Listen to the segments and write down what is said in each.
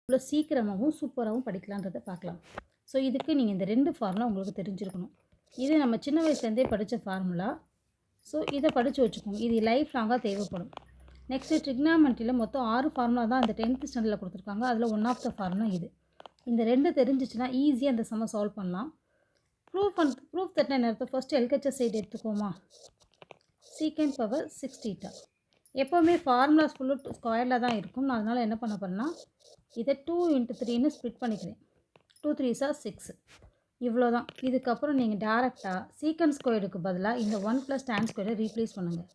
இவ்வளோ சீக்கிரமாகவும் சூப்பராகவும் படிக்கலான்றதை பார்க்கலாம். ஸோ இதுக்கு நீங்கள் இந்த 2 ஃபார்முலா உங்களுக்கு தெரிஞ்சிருக்கணும். இது நம்ம சின்ன வயசுலேருந்தே படித்த ஃபார்முலா. ஸோ இதை படித்து வச்சுக்கோங்க. இது லைஃப் லாங்காக தேவைப்படும். நெக்ஸ்ட்டு ட்ரிக்னாமெண்ட்ரியில் மொத்தம் 6 ஃபார்முலா தான் அந்த 10th ஸ்டாண்டர்டில் கொடுத்துருக்காங்க. அதில் ஒன் ஆஃப் த ஃபார்முலா இது. இந்த 2 தெரிஞ்சிச்சுன்னா ஈஸியாக அந்த சம்மை சால்வ் பண்ணலாம். ப்ரூஃப் தட்டின நேரத்தை ஃபஸ்ட்டு எல்ஹெச்எஸ் சைடு எடுத்துக்கோமா. Secant power 6 theta. எப்போவுமே ஃபார்முலாஸ் ஃபுல்லு ஸ்கொயரில் தான் இருக்கும். நான் அதனால் என்ன பண்ண போகிறேன்னா இதை 2 × 3ன்னு ஸ்ப்ளிட் பண்ணிக்கிறேன். 2 3s are 6. இவ்வளோ தான். இதுக்கப்புறம் நீங்கள் டேரெக்டாக சீக்கண்ட் ஸ்கொயருக்கு பதிலாக இந்த 1 + tan ஸ்கொயரை ரீப்ளேஸ் பண்ணுங்கள்.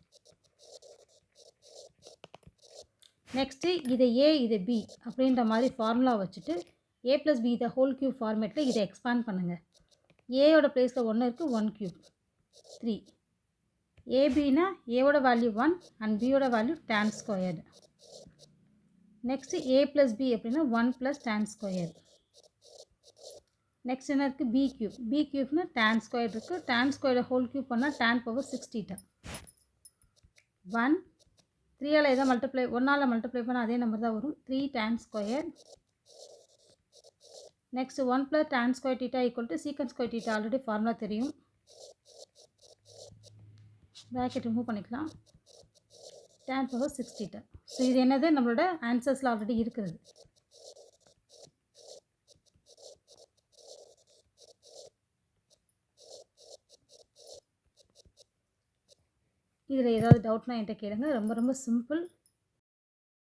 நெக்ஸ்ட்டு இதை ஏ இதை பி அப்படின்ற மாதிரி ஃபார்முலா வச்சுட்டு a + b the whole cube ஃபார்மேட்டில் இதை எக்ஸ்பேண்ட் பண்ணுங்கள். ஏயோட ப்ளேஸில் 1 இருக்குது, 1 க்யூப் 3. ஏபின்னா ஏவோட வேல்யூ 1 அண்ட் பியோட value tan squared. Next a + b அப்படின்னா 1 + tan ஸ்கொயர். நெக்ஸ்ட் என்ன இருக்குது, பி க்யூப். பி க்யூப்னா tan ஸ்கொயர் இருக்குது. tan ஸ்கொயரை ஹோல் க்யூப் பண்ணால் tan பவர் 6 தீட்டா. 1 3ஆல் எதை மல்டிப்ளை 1ஆல் மல்டிப்ளை பண்ணால் அதே நம்பர் தான் வரும். 3 tan square. Next 1 + tan square theta = secant square theta. Already formula தெரியும். ப்ராக்கெட் ரிமூவ் பண்ணிக்கலாம். tan power 6 theta. ஸோ இது என்னது, நம்மளோட ஆன்சர்ஸில் ஆல்ரெடி இருக்கிறது. இதில் ஏதாவது டவுட்னா என்கிட்ட கேளுங்க. ரொம்ப ரொம்ப சிம்பிள்.